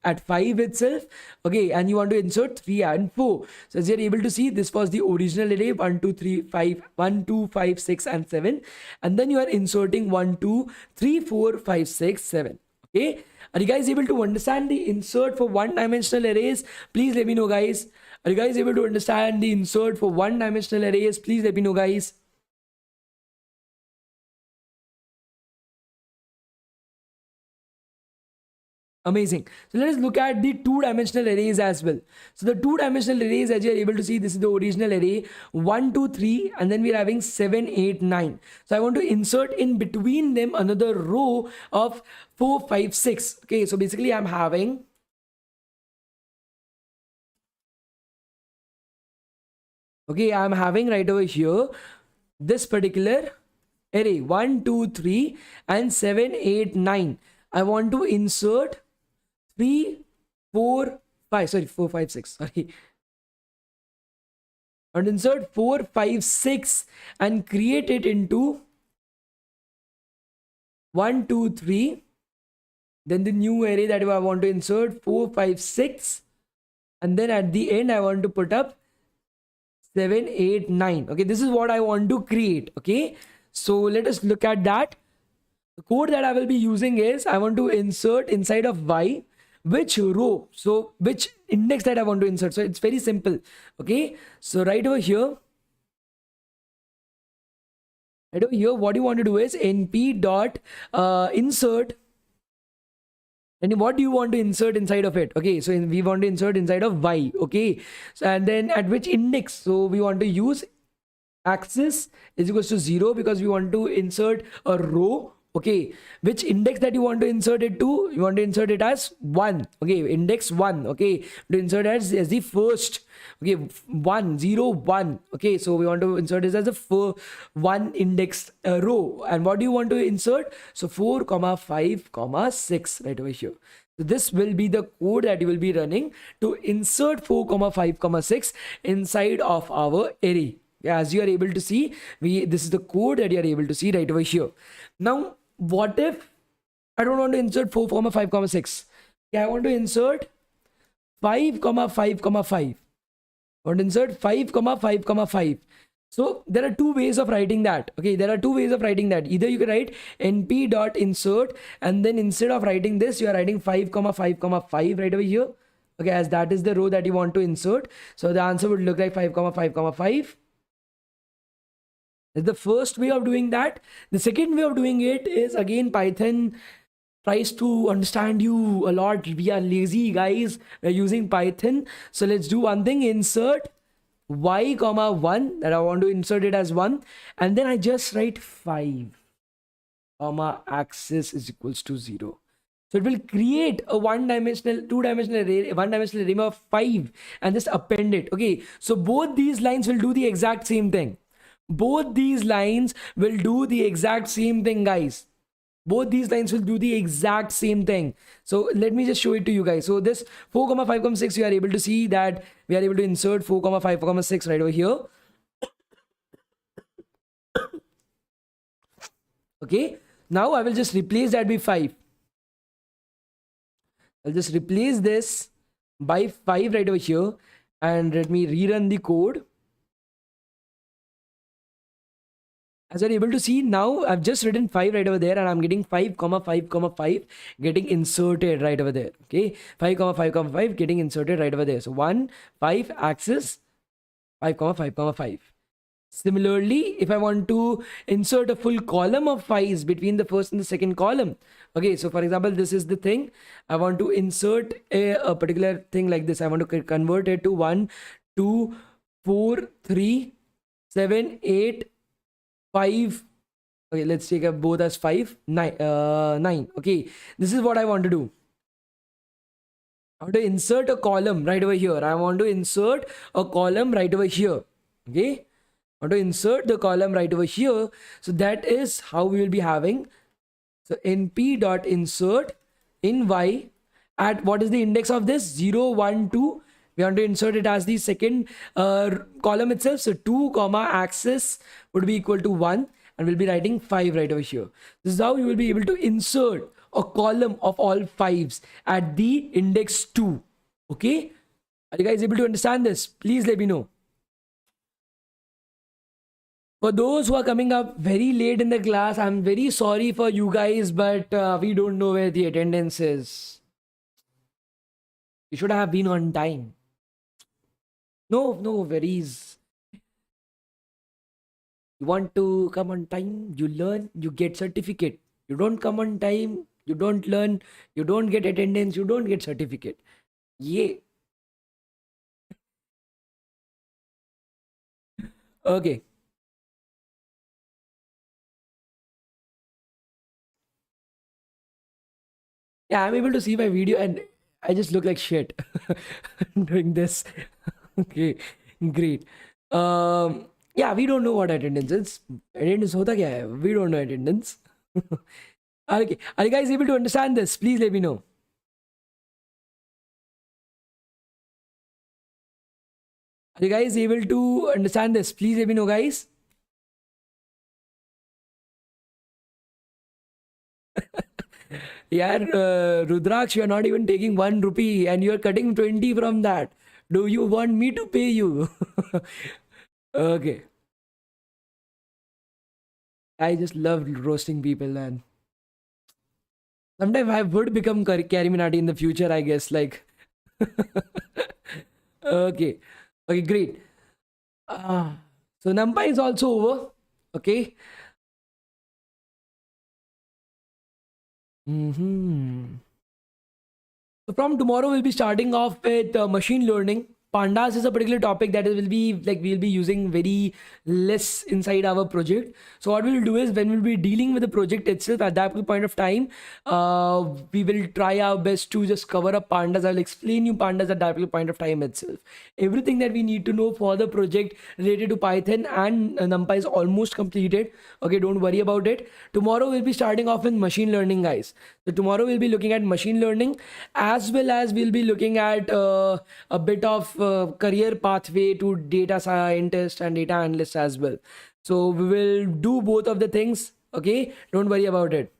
at 5 itself. Okay, and you want to insert 3 and 4. So as you're able to see, this was the original array, 1, 2, 3, 5, 1, 2, 5, 6 and 7. And then you are inserting 1, 2, 3, 4, 5, 6, 7. Okay, are you guys able to understand the insert for one-dimensional arrays? Please let me know, guys. Are you guys able to understand the insert for one-dimensional arrays? Please let me know, guys. Amazing. So let us look at the two-dimensional arrays as well. So the two-dimensional arrays, as you are able to see, this is the original array, 1, 2, 3, and then we are having 7, 8, 9. So I want to insert in between them another row of 4, 5, 6. Okay, so basically I'm having right over here this particular array, 1, 2, 3 and 7, 8, 9. I want to insert 3, 4, 5, sorry, 4, 5, 6, sorry. And insert 4, 5, 6 and create it into 1, 2, 3. Then the new array that I want to insert 4, 5, 6. And then at the end, I want to put up 7, 8, 9. Okay, this is what I want to create. Okay, so let us look at that. The code that I will be using is, I want to insert inside of Y which row, so which index that I want to insert. So it's very simple. Okay, so right over here, what you want to do is np dot insert, and what do you want to insert inside of it? Okay, so we want to insert inside of Y. Okay, so and then at which index, so we want to use axis is equals to 0 because we want to insert a row. Okay, which index that you want to insert it to? You want to insert it as 1. Okay, index 1. Okay, to insert as the first. Okay, 1, 0, 1. Okay, so we want to insert this as a 1 index row. And what do you want to insert? So 4, 5, 6 right over here. So this will be the code that you will be running to insert 4, 5, 6 inside of our array. As you are able to see, this is the code that you are able to see right over here. Now, what if I don't want to insert 4, 5, 6? Okay, I want to insert 5, 5, 5. I want to insert 5, 5, 5. So there are two ways of writing that. Okay, there are two ways of writing that. Either you can write np.insert, and then instead of writing this, you are writing 5, 5, 5 right over here. Okay, as that is the row that you want to insert. So the answer would look like 5, 5, 5. That's the first way of doing that. The second way of doing it is, again, Python tries to understand you a lot. We are lazy, guys. We're using Python. So let's do one thing. Insert Y, 1. That I want to insert it as 1. And then I just write 5, axis is equals to 0. So it will create a two-dimensional array, one-dimensional array of 5 and just append it. Okay, so both these lines will do the exact same thing. Both these lines will do the exact same thing, guys. Both these lines will do the exact same thing. So let me just show it to you guys. So this 4, 5, 6, you are able to see that we are able to insert 4, 5, 6 right over here. Okay, now I will just replace that by 5. I'll just replace this by 5 right over here, and let me rerun the code. As you're able to see now, I've just written 5 right over there, and I'm getting 5 comma 5 comma 5 getting inserted right over there. Okay, 5 comma 5 comma 5 getting inserted right over there. So 1 5 axis 5 comma 5 comma 5. Similarly, if I want to insert a full column of 5s between the first and the second column, okay, so for example, this is the thing. I want to insert a particular thing like this. I want to convert it to 1 2 4 3 7 8 5. Okay, let's take up both as 5 9 9. Okay, this is what I want to do. I want to insert a column right over here. I want to insert a column right over here. Okay, I want to insert the column right over here. So that is how we will be having. So np.insert in y at what is the index of this? 0 1 2. We want to insert it as the second column itself. So 2 comma axis would be equal to 1, and we'll be writing 5 right over here. This is how you will be able to insert a column of all 5s at the index 2. Okay, are you guys able to understand this? Please let me know. For those who are coming up very late in the class, I'm very sorry for you guys, but we don't know where the attendance is. You should have been on time. No worries. You want to come on time, you learn, you get certificate. You don't come on time, you don't learn, you don't get attendance, you don't get certificate. Yeah. Okay. Yeah, I'm able to see my video and I just look like shit doing this. Okay, great. Yeah, we don't know what attendance is. Attendance hota kya hai? We don't know attendance. Okay, are you guys able to understand this? Please let me know. Are you guys able to understand this? Please let me know, guys. Yeah, Rudraksh, you're not even taking 1 rupee and you're cutting 20 from that. Do you want me to pay you? Okay. I just love roasting people, and sometimes I would become Kariminati in the future, I guess. Like, okay. Okay, great. So NumPy is also over. Okay. So from tomorrow, we'll be starting off with machine learning. Pandas is a particular topic that will be like we'll be using very less inside our project. So what we'll do is when we'll be dealing with the project itself at that point of time, we will try our best to just cover up pandas. I'll explain you pandas at that point of time itself. Everything that we need to know for the project related to Python and NumPy is almost completed. Okay, don't worry about it. Tomorrow we'll be starting off with machine learning, guys. So tomorrow we'll be looking at machine learning, as well as we'll be looking at a bit of career pathway to data scientist and data analyst as well. So we will do both of the things. Okay, don't worry about it.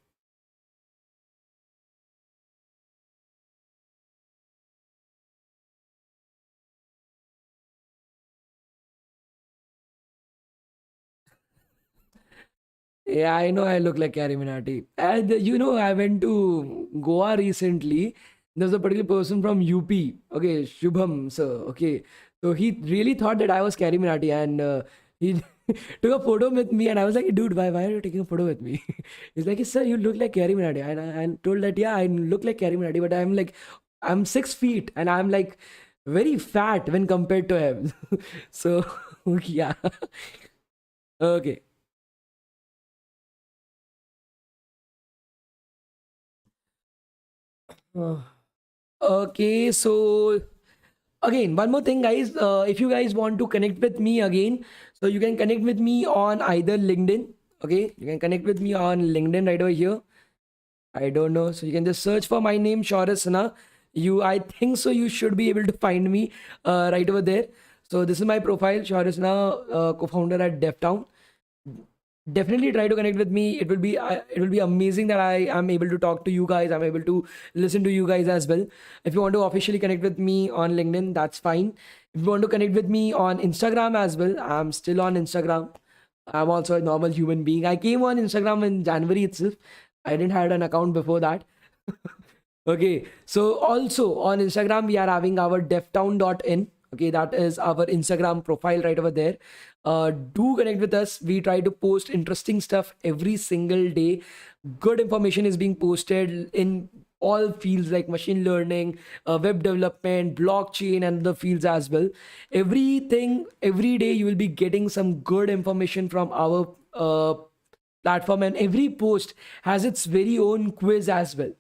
Yeah, I know I look like Kariminati. And I went to Goa recently. There's a particular person from UP. Okay, Shubham, sir. Okay. So he really thought that I was Kariminati, and he took a photo with me, and I was like, dude, why are you taking a photo with me? He's like, sir, you look like Kariminati. And I told that, yeah, I look like Kariminati, but I'm 6 feet and I'm like very fat when compared to him. So, yeah. Okay. Okay, so again, one more thing, guys. If you guys want to connect with me again, so you can connect with me on either LinkedIn. Okay, you can connect with me on LinkedIn right over here. I don't know, so you can just search for my name, Shaurasana. I think so. You should be able to find me right over there. So this is my profile, Shaurasana, co-founder at DevTown. definitely try to connect with me. It will be amazing that I am able to talk to you guys. I'm able to listen to you guys as well. If you want to officially connect with me on LinkedIn, that's fine. If you want to connect with me on Instagram as well, I'm still on Instagram. I'm also a normal human being. I came on Instagram in January itself. I didn't have an account before that. Okay, so also on Instagram, we are having our devtown.in. Okay, that is our Instagram profile right over there. Do connect with us. We try to post interesting stuff every single day. Good information is being posted in all fields like machine learning, web development, blockchain, and the fields as well. Everything, every day, you will be getting some good information from our platform, and every post has its very own quiz as well.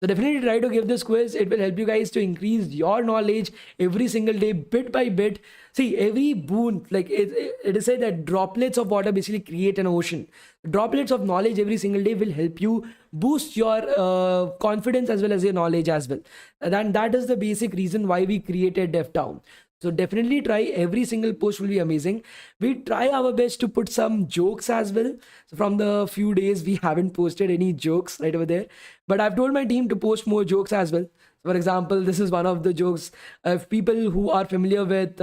So definitely try to give this quiz. It will help you guys to increase your knowledge every single day, bit by bit. See, every boon, like it is said that droplets of water basically create an ocean. Droplets of knowledge every single day will help you boost your confidence as well as your knowledge as well. And that is the basic reason why we created DevTown. So definitely try. Every single post will be amazing. We try our best to put some jokes as well. So from the few days we haven't posted any jokes right over there, but I've told my team to post more jokes as well. For example, this is one of the jokes. If people who are familiar with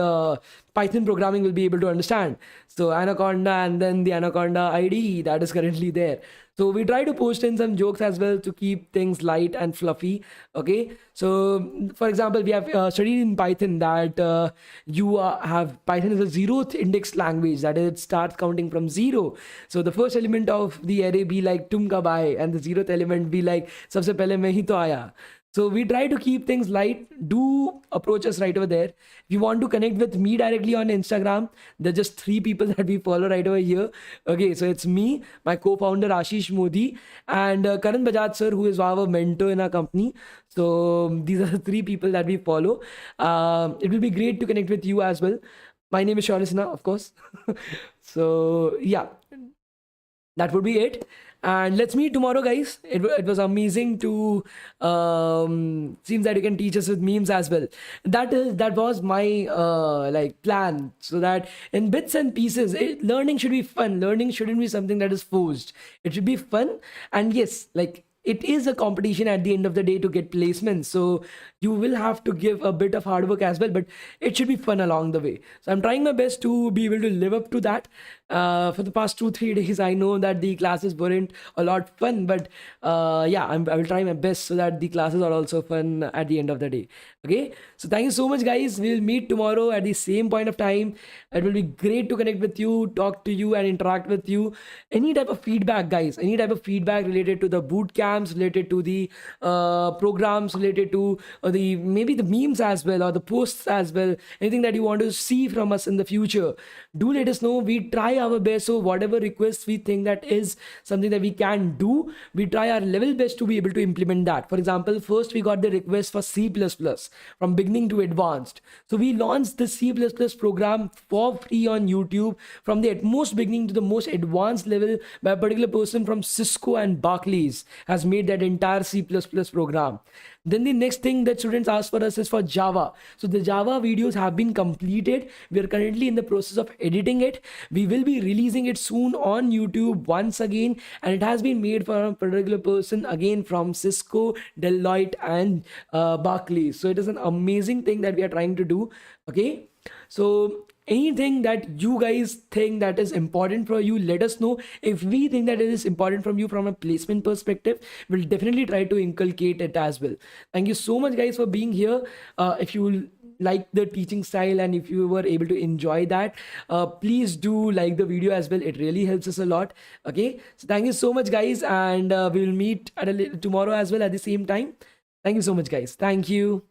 Python programming will be able to understand. So Anaconda and then the Anaconda IDE that is currently there. So we try to post in some jokes as well to keep things light and fluffy. Okay. So for example, we have studied in Python that you have Python is a zeroth index language, that is it starts counting from zero. So the first element of the array be like tum kab aaye, and the zeroth element be like sabse pehle main hi to aaya. So we try to keep things light. Do approach us right over there. If you want to connect with me directly on Instagram, there are just 3 people that we follow right over here. Okay, so it's me, my co-founder Ashish Modi, and Karan Bajaj sir, who is our mentor in our company. So these are the 3 people that we follow. It will be great to connect with you as well. My name is Shaunisna, of course. So yeah, that would be it, and let's meet tomorrow, guys. It was amazing to seems that you can teach us with memes as well. That was my like plan, so that in bits and pieces learning should be fun. Learning shouldn't be something that is forced. It should be fun, and yes, like it is a competition at the end of the day to get placements, so you will have to give a bit of hard work as well, but it should be fun along the way. So I'm trying my best to be able to live up to that. For the past 2-3 days I know that the classes weren't a lot fun, but yeah, I will try my best so that the classes are also fun at the end of the day. Okay, so thank you so much, guys. We'll meet tomorrow at the same point of time. It will be great to connect with you, talk to you, and interact with you. Any type of feedback, guys, any type of feedback related to the boot camps, related to the programs, related to the maybe the memes as well, or the posts as well, anything that you want to see from us in the future, do let us know. We try our best. So whatever requests we think that is something that we can do, we try our level best to be able to implement that. For example, first we got the request for C++ from beginning to advanced. So we launched the C++ program for free on YouTube from the utmost beginning to the most advanced level by a particular person from Cisco and Barclays has made that entire C++ program. Then the next thing that students ask for us is for Java. So the Java videos have been completed. We are currently in the process of editing it. We will be releasing it soon on YouTube once again, and it has been made for a particular person again from Cisco, Deloitte, and Barclays. So it is an amazing thing that we are trying to do. Okay, so anything that you guys think that is important for you, let us know. If we think that it is important from you from a placement perspective, we'll definitely try to inculcate it as well. Thank you so much, guys, for being here. If you like the teaching style and if you were able to enjoy that, please do like the video as well. It really helps us a lot. Okay, so thank you so much, guys, and we will meet at tomorrow as well at the same time. Thank you so much, guys. Thank you.